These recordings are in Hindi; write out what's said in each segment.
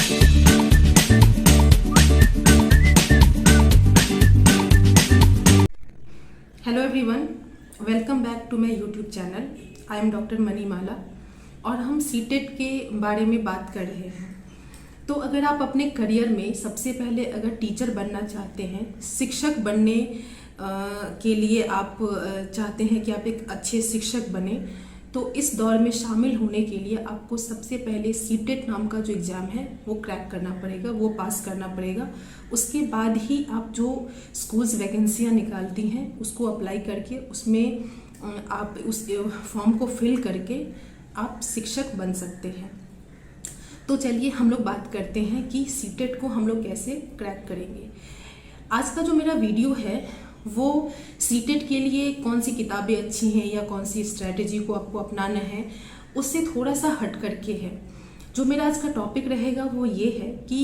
Hello everyone, welcome back to my YouTube channel. I am doctor Manimala और हम सीटेट के बारे में बात कर रहे हैं। तो अगर आप अपने करियर में सबसे पहले अगर टीचर बनना चाहते हैं, शिक्षक बनने के लिए आप चाहते हैं कि आप एक अच्छे शिक्षक बने, तो इस दौर में शामिल होने के लिए आपको सबसे पहले सीटेट नाम का जो एग्ज़ाम है वो क्रैक करना पड़ेगा, वो पास करना पड़ेगा। उसके बाद ही आप जो स्कूल्स वैकेंसियाँ निकालती हैं उसको अप्लाई करके उसमें आप उस फॉर्म को फिल करके आप शिक्षक बन सकते हैं। तो चलिए हम लोग बात करते हैं कि सीटेट को हम लोग कैसे क्रैक करेंगे। आज का जो मेरा वीडियो है वो सीटेट के लिए कौन सी किताबें अच्छी हैं या कौन सी स्ट्रैटेजी को आपको अपनाना है उससे थोड़ा सा हट करके है। जो मेरा आज का टॉपिक रहेगा वो ये है कि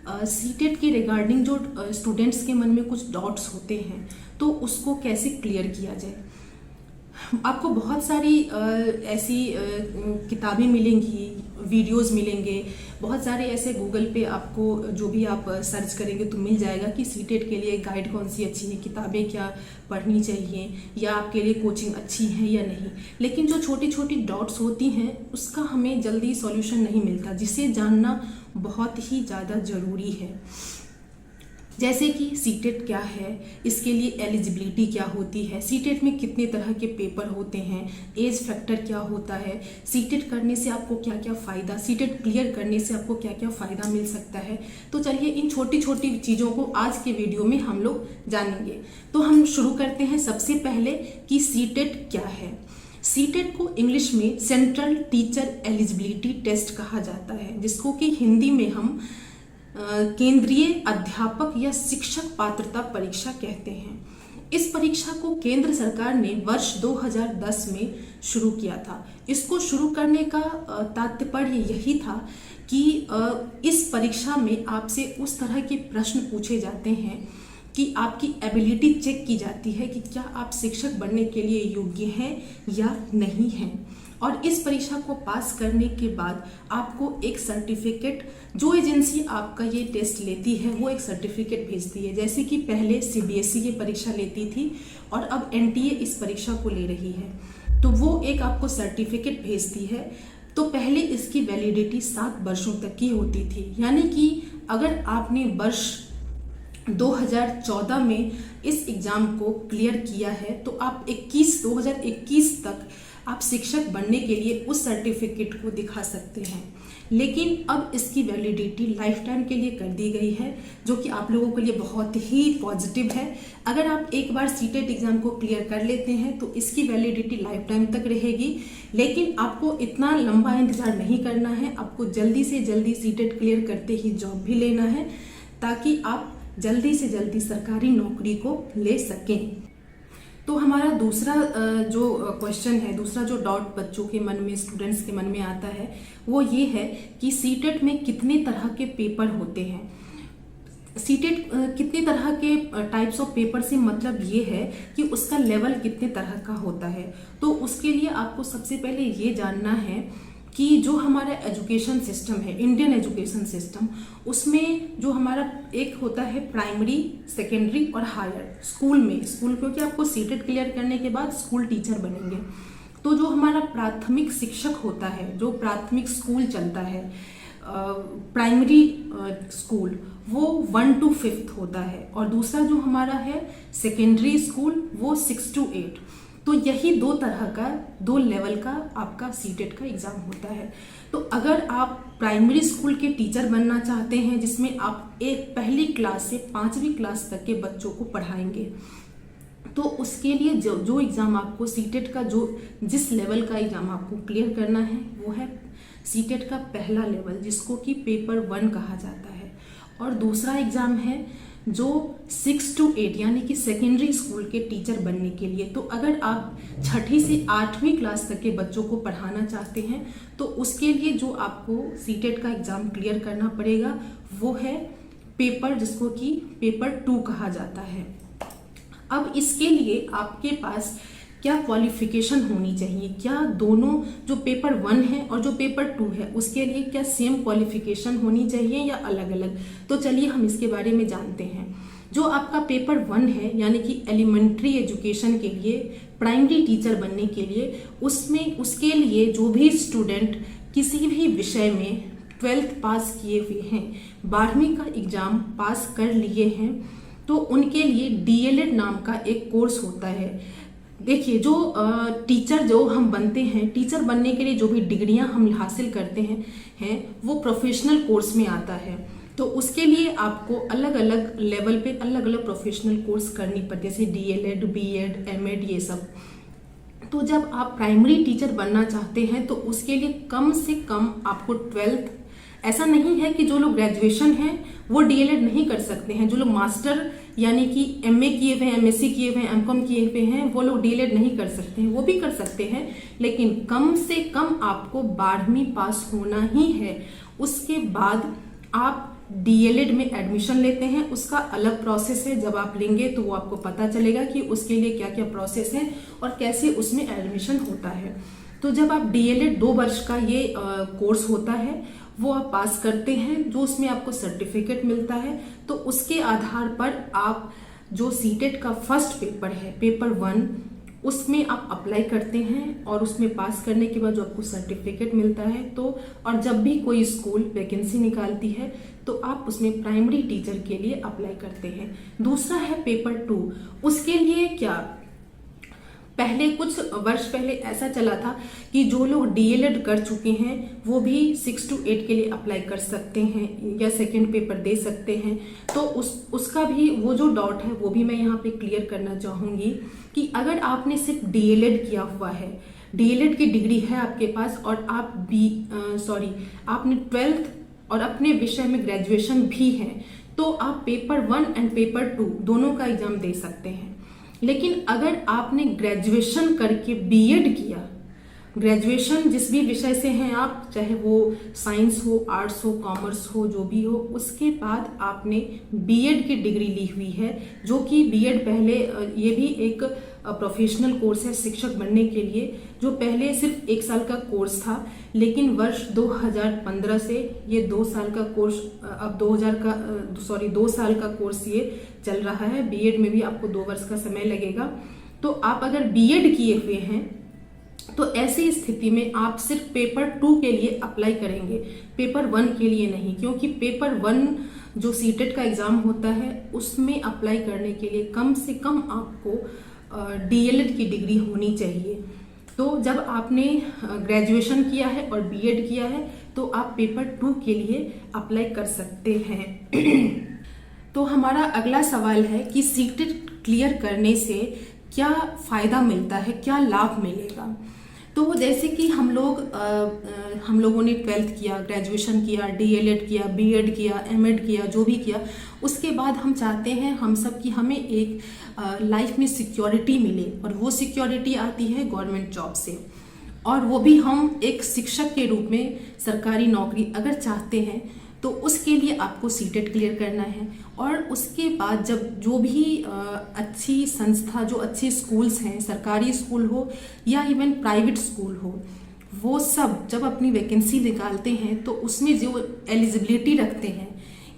सीटेट के रिगार्डिंग जो स्टूडेंट्स के मन में कुछ डाउट्स होते हैं तो उसको कैसे क्लियर किया जाए। आपको बहुत सारी ऐसी किताबें मिलेंगी, वीडियोस मिलेंगे, बहुत सारे ऐसे गूगल पे आपको जो भी आप सर्च करेंगे तो मिल जाएगा कि सीटेट के लिए गाइड कौन सी अच्छी है, किताबें क्या पढ़नी चाहिए या आपके लिए कोचिंग अच्छी है या नहीं। लेकिन जो छोटी छोटी डॉट्स होती हैं उसका हमें जल्दी सॉल्यूशन नहीं मिलता, जिसे जानना बहुत ही ज़्यादा ज़रूरी है। जैसे कि सीटेट क्या है, इसके लिए एलिजिबिलिटी क्या होती है, सीटेट में कितने तरह के पेपर होते हैं, एज फैक्टर क्या होता है, सीटेट करने से आपको क्या क्या फ़ायदा, सीटेट क्लियर करने से आपको क्या क्या फ़ायदा मिल सकता है। तो चलिए इन छोटी छोटी चीज़ों को आज के वीडियो में हम लोग जानेंगे। तो हम शुरू करते हैं सबसे पहले कि सीटेट क्या है। सीटेट को इंग्लिश में सेंट्रल टीचर एलिजिबिलिटी टेस्ट कहा जाता है, जिसको कि हिंदी में हम केंद्रीय अध्यापक या शिक्षक पात्रता परीक्षा कहते हैं। इस परीक्षा को केंद्र सरकार ने वर्ष 2010 में शुरू किया था। इसको शुरू करने का तात्पर्य यही था कि इस परीक्षा में आपसे उस तरह के प्रश्न पूछे जाते हैं कि आपकी एबिलिटी चेक की जाती है कि क्या आप शिक्षक बनने के लिए योग्य हैं या नहीं हैं। और इस परीक्षा को पास करने के बाद आपको एक सर्टिफिकेट, जो एजेंसी आपका ये टेस्ट लेती है वो एक सर्टिफिकेट भेजती है। जैसे कि पहले CBSE ये परीक्षा लेती थी और अब NTA इस परीक्षा को ले रही है, तो वो एक आपको सर्टिफिकेट भेजती है। तो पहले इसकी वैलिडिटी 7 वर्षों तक की होती थी, यानी कि अगर आपने वर्ष 2014 में इस एग्ज़ाम को क्लियर किया है तो आप 2021 तक आप शिक्षक बनने के लिए उस सर्टिफिकेट को दिखा सकते हैं। लेकिन अब इसकी वैलिडिटी लाइफ टाइम के लिए कर दी गई है, जो कि आप लोगों के लिए बहुत ही पॉजिटिव है। अगर आप एक बार सीटेट एग्ज़ाम को क्लियर कर लेते हैं तो इसकी वैलिडिटी लाइफ टाइम तक रहेगी। लेकिन आपको इतना लंबा इंतज़ार नहीं करना है, आपको जल्दी से जल्दी सीटेट क्लियर करते ही जॉब भी लेना है, ताकि आप जल्दी से जल्दी सरकारी नौकरी को ले सकें। तो हमारा दूसरा जो क्वेश्चन है, दूसरा जो डाउट बच्चों के मन में, स्टूडेंट्स के मन में आता है वो ये है कि सीटेट में कितने तरह के पेपर होते हैं। सीटेट कितने तरह के टाइप्स ऑफ पेपर से मतलब ये है कि उसका लेवल कितने तरह का होता है। तो उसके लिए आपको सबसे पहले ये जानना है कि जो हमारा एजुकेशन सिस्टम है, इंडियन एजुकेशन सिस्टम, उसमें जो हमारा एक होता है प्राइमरी, सेकेंडरी और हायर स्कूल क्योंकि आपको सीटेट क्लियर करने के बाद स्कूल टीचर बनेंगे। तो जो हमारा प्राथमिक शिक्षक होता है, जो प्राथमिक स्कूल चलता है, प्राइमरी स्कूल, वो 1 to 5th होता है, और दूसरा जो हमारा है सेकेंडरी स्कूल वो 6 to 8। तो यही दो लेवल का आपका सीटेट का एग्ज़ाम होता है। तो अगर आप प्राइमरी स्कूल के टीचर बनना चाहते हैं, जिसमें आप एक पहली क्लास से 5वीं क्लास तक के बच्चों को पढ़ाएंगे, तो उसके लिए जो एग्ज़ाम आपको सीटेट का जिस लेवल का एग्ज़ाम आपको क्लियर करना है वो है सीटेट का पहला लेवल, जिसको कि पेपर 1 कहा जाता है। और दूसरा एग्ज़ाम है जो 6 to 8 यानी कि सेकेंडरी स्कूल के टीचर बनने के लिए। तो अगर आप 6ठी से 8वीं क्लास तक के बच्चों को पढ़ाना चाहते हैं तो उसके लिए जो आपको सीटेट का एग्ज़ाम क्लियर करना पड़ेगा वो है पेपर, जिसको कि पेपर 2 कहा जाता है। अब इसके लिए आपके पास क्या क्वालिफिकेशन होनी चाहिए, क्या दोनों जो पेपर 1 है और जो पेपर 2 है उसके लिए क्या सेम क्वालिफिकेशन होनी चाहिए या अलग अलग। तो चलिए हम इसके बारे में जानते हैं। जो आपका पेपर 1 है यानी कि एलिमेंट्री एजुकेशन के लिए, प्राइमरी टीचर बनने के लिए, उसमें उसके लिए जो भी स्टूडेंट किसी भी विषय में 12th पास किए हुए हैं, 12वीं का एग्ज़ाम पास कर लिए हैं, तो उनके लिए डीएलएड नाम का एक कोर्स होता है। देखिए, जो टीचर जो हम बनते हैं, टीचर बनने के लिए जो भी डिग्रियां हम हासिल करते हैं वो प्रोफेशनल कोर्स में आता है। तो उसके लिए आपको अलग अलग लेवल पे अलग अलग प्रोफेशनल कोर्स करनी पड़ती है, जैसे डीएलएड, बीएड, एमएड, ये सब। तो जब आप प्राइमरी टीचर बनना चाहते हैं तो उसके लिए कम से कम आपको 12th, ऐसा नहीं है कि जो लोग ग्रेजुएशन हैं वो डीएलएड नहीं कर सकते हैं, जो लोग मास्टर यानी कि एमए किए हुए हैं, एमएससी किए हुए हैं, एमकॉम किए हुए हैं, वो लोग डीएलएड नहीं कर सकते हैं, वो भी कर सकते हैं, लेकिन कम से कम आपको 12वीं पास होना ही है। उसके बाद आप डीएलएड में एडमिशन लेते हैं, उसका अलग प्रोसेस है। जब आप लेंगे तो वो आपको पता चलेगा कि उसके लिए क्या क्या प्रोसेस है और कैसे उसमें एडमिशन होता है। तो जब आप डीएलएड 2 वर्ष का ये कोर्स होता है वो आप पास करते हैं, जो उसमें आपको सर्टिफिकेट मिलता है, तो उसके आधार पर आप जो सीटेट का फर्स्ट पेपर है, पेपर 1, उसमें आप अप्लाई करते हैं और उसमें पास करने के बाद जो आपको सर्टिफिकेट मिलता है, तो और जब भी कोई स्कूल वैकेंसी निकालती है तो आप उसमें प्राइमरी टीचर के लिए अप्लाई करते हैं। दूसरा है पेपर 2। उसके लिए क्या, पहले कुछ वर्ष पहले ऐसा चला था कि जो लोग डीएलएड कर चुके हैं वो भी 6 to 8 के लिए अप्लाई कर सकते हैं या सेकंड पेपर दे सकते हैं। तो उसका भी वो जो डाउट है वो भी मैं यहाँ पे क्लियर करना चाहूँगी कि अगर आपने सिर्फ डीएलएड किया हुआ है, डीएलएड की डिग्री है आपके पास और आपने 12th और अपने विषय में ग्रेजुएशन भी है, तो आप पेपर 1 एंड पेपर 2 दोनों का एग्जाम दे सकते हैं। लेकिन अगर आपने ग्रेजुएशन करके बीएड किया, ग्रेजुएशन जिस भी विषय से हैं आप, चाहे वो साइंस हो, आर्ट्स हो, कॉमर्स हो, जो भी हो, उसके बाद आपने बीएड की डिग्री ली हुई है, जो कि बीएड पहले ये भी एक प्रोफेशनल कोर्स है शिक्षक बनने के लिए, जो पहले सिर्फ 1 साल का कोर्स था, लेकिन वर्ष 2015 से ये 2 साल का कोर्स, अब 2 साल का कोर्स ये चल रहा है। बीएड में भी आपको 2 वर्ष का समय लगेगा। तो आप अगर बीएड किए हुए हैं तो ऐसी स्थिति में आप सिर्फ पेपर 2 के लिए अप्लाई करेंगे, पेपर 1 के लिए नहीं, क्योंकि पेपर 1 जो सीटेट का एग्जाम होता है उसमें अप्लाई करने के लिए कम से कम आपको डीएलएड की डिग्री होनी चाहिए। तो जब आपने ग्रेजुएशन किया है और बीएड किया है तो आप पेपर 2 के लिए अप्लाई कर सकते हैं। तो हमारा अगला सवाल है कि सीटेट क्लियर करने से क्या फ़ायदा मिलता है, क्या लाभ मिलेगा। तो जैसे कि हम लोगों ने 12th किया, ग्रेजुएशन किया, डीएलएड किया, बीएड किया, एमएड किया, जो भी किया, उसके बाद हम चाहते हैं हम सब कि हमें एक लाइफ में सिक्योरिटी मिले, और वो सिक्योरिटी आती है गवर्नमेंट जॉब से, और वो भी हम एक शिक्षक के रूप में सरकारी नौकरी अगर चाहते हैं तो उसके लिए आपको सीटेट क्लियर करना है। और उसके बाद जब जो भी अच्छी संस्था, जो अच्छे स्कूल्स हैं, सरकारी स्कूल हो या इवन प्राइवेट स्कूल हो, वो सब जब अपनी वैकेंसी निकालते हैं तो उसमें जो एलिजिबिलिटी रखते हैं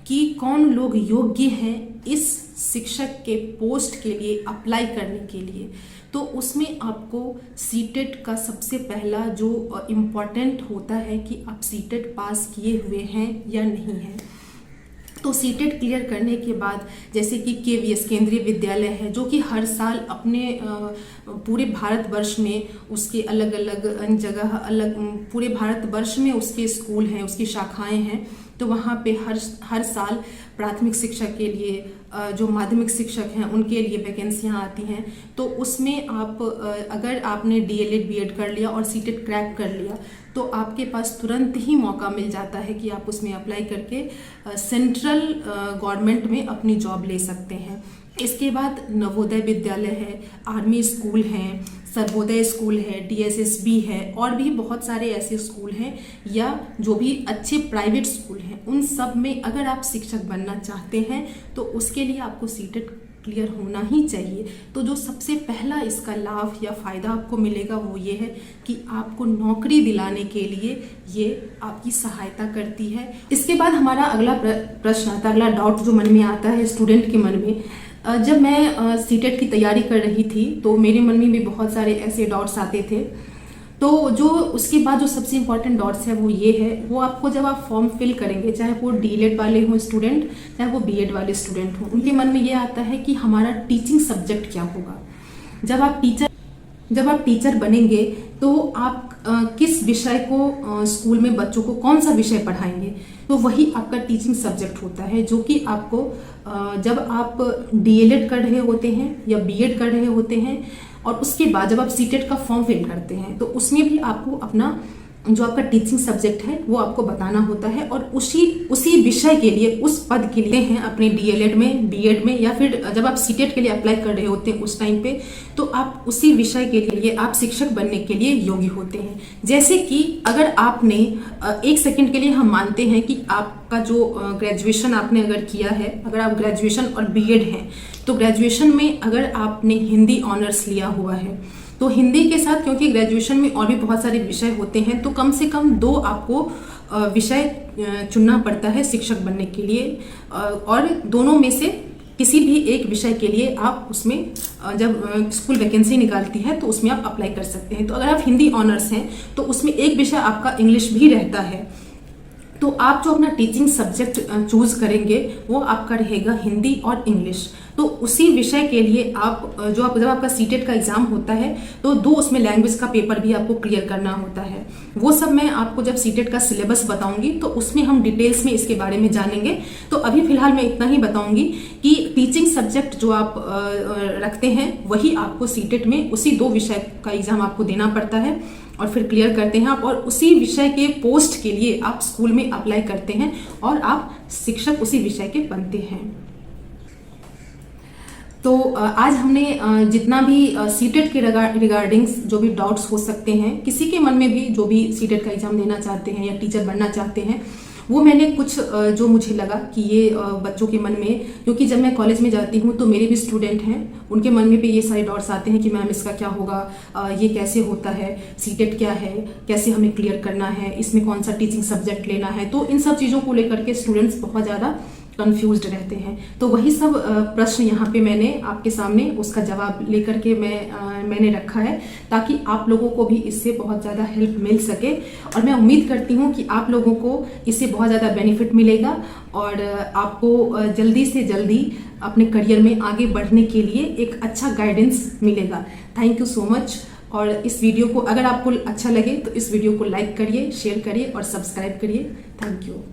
कि कौन लोग योग्य हैं इस शिक्षक के पोस्ट के लिए अप्लाई करने के लिए, तो उसमें आपको सीटेट का सबसे पहला जो इम्पॉर्टेंट होता है कि आप सीटेट पास किए हुए हैं या नहीं हैं। तो सीटेट क्लियर करने के बाद जैसे कि केवीएस केंद्रीय विद्यालय है, जो कि हर साल अपने पूरे भारतवर्ष में उसके अलग अलग जगह, पूरे भारतवर्ष में उसके स्कूल हैं, उसकी शाखाएं हैं, तो वहाँ पे हर साल प्राथमिक शिक्षा के लिए, जो माध्यमिक शिक्षक हैं उनके लिए वैकेंसियाँ आती हैं। तो उसमें आप अगर आपने डीएलएड बीएड कर लिया और सीटेट क्रैक कर लिया तो आपके पास तुरंत ही मौका मिल जाता है कि आप उसमें अप्लाई करके सेंट्रल गवर्नमेंट में अपनी जॉब ले सकते हैं। इसके बाद नवोदय विद्यालय है, आर्मी स्कूल हैं, सर्वोदय स्कूल है, डीएसएसबी है, और भी बहुत सारे ऐसे स्कूल हैं, या जो भी अच्छे प्राइवेट स्कूल हैं, उन सब में अगर आप शिक्षक बनना चाहते हैं तो उसके लिए आपको सीटेट क्लियर होना ही चाहिए। तो जो सबसे पहला इसका लाभ या फ़ायदा आपको मिलेगा वो ये है कि आपको नौकरी दिलाने के लिए ये आपकी सहायता करती है। इसके बाद हमारा अगला प्रश्न आता है, अगला डाउट जो मन में आता है स्टूडेंट के मन में। जब मैं सीटेट की तैयारी कर रही थी तो मेरे मन में भी बहुत सारे ऐसे डाउट्स आते थे। तो जो उसके बाद जो सबसे इम्पॉर्टेंट डॉट्स है वो ये है, वो आपको जब आप फॉर्म फिल करेंगे, चाहे वो डीएलएड वाले हों स्टूडेंट, चाहे वो बीएड वाले स्टूडेंट हों, उनके मन में ये आता है कि हमारा टीचिंग सब्जेक्ट क्या होगा। जब आप टीचर बनेंगे तो आप किस विषय को स्कूल में बच्चों को कौन सा विषय पढ़ाएंगे, तो वही आपका टीचिंग सब्जेक्ट होता है, जो कि आपको जब आप डीएलएड कर रहे होते हैं या बीएड कर रहे होते हैं और उसके बाद जब आप सीटेट का फॉर्म फिल करते हैं तो उसमें भी आपको अपना जो आपका टीचिंग सब्जेक्ट है वो आपको बताना होता है। और उसी विषय के लिए, उस पद के लिए हैं अपने डीएलएड में, बीएड में, या फिर जब आप सीटेट के लिए अप्लाई कर रहे होते हैं उस टाइम पे, तो आप उसी विषय के लिए आप शिक्षक बनने के लिए योग्य होते हैं। जैसे कि अगर आपने एक सेकंड के लिए हम मानते हैं कि आपका जो ग्रेजुएशन आपने अगर किया है, अगर आप ग्रेजुएशन और बीएड हैं, तो ग्रेजुएशन में अगर आपने हिंदी ऑनर्स लिया हुआ है तो हिंदी के साथ, क्योंकि ग्रेजुएशन में और भी बहुत सारे विषय होते हैं, तो कम से कम 2 आपको विषय चुनना पड़ता है शिक्षक बनने के लिए। और दोनों में से किसी भी एक विषय के लिए आप उसमें जब स्कूल वैकेंसी निकालती है तो उसमें आप अप्लाई कर सकते हैं। तो अगर आप हिंदी ऑनर्स हैं तो उसमें एक विषय आपका इंग्लिश भी रहता है। तो आप जो अपना टीचिंग सब्जेक्ट चूज करेंगे वो आपका रहेगा हिंदी और इंग्लिश। तो उसी विषय के लिए जब आपका सीटेट का एग्जाम होता है तो 2 उसमें लैंग्वेज का पेपर भी आपको क्लियर करना होता है। वो सब मैं आपको जब सीटेट का सिलेबस बताऊंगी तो उसमें हम डिटेल्स में इसके बारे में जानेंगे। तो अभी फिलहाल मैं इतना ही बताऊंगी कि टीचिंग सब्जेक्ट जो आप रखते हैं वही आपको सीटेट में उसी 2 विषय का एग्जाम आपको देना पड़ता है और फिर क्लियर करते हैं आप, और उसी विषय के पोस्ट के लिए आप स्कूल में अप्लाई करते हैं और आप शिक्षक उसी विषय के बनते हैं। तो आज हमने जितना भी सीटेट के रिगार्डिंग जो भी डाउट्स हो सकते हैं किसी के मन में भी, जो भी सीटेट का एग्जाम देना चाहते हैं या टीचर बनना चाहते हैं, वो मैंने कुछ जो मुझे लगा कि ये बच्चों के मन में, क्योंकि जब मैं कॉलेज में जाती हूँ तो मेरे भी स्टूडेंट हैं, उनके मन में भी ये सारे डाउट्स आते हैं कि मैम इसका क्या होगा, ये कैसे होता है, सीटेट क्या है, कैसे हमें क्लियर करना है, इसमें कौन सा टीचिंग सब्जेक्ट लेना है। तो इन सब चीज़ों को लेकर के स्टूडेंट्स बहुत ज़्यादा कंफ्यूज्ड रहते हैं। तो वही सब प्रश्न यहाँ पे मैंने आपके सामने उसका जवाब लेकर के मैंने रखा है, ताकि आप लोगों को भी इससे बहुत ज़्यादा हेल्प मिल सके। और मैं उम्मीद करती हूँ कि आप लोगों को इससे बहुत ज़्यादा बेनिफिट मिलेगा और आपको जल्दी से जल्दी अपने करियर में आगे बढ़ने के लिए एक अच्छा गाइडेंस मिलेगा। Thank you so much. और इस वीडियो को अगर आपको अच्छा लगे तो इस वीडियो को लाइक करिए, शेयर करिए और सब्सक्राइब करिए। Thank you.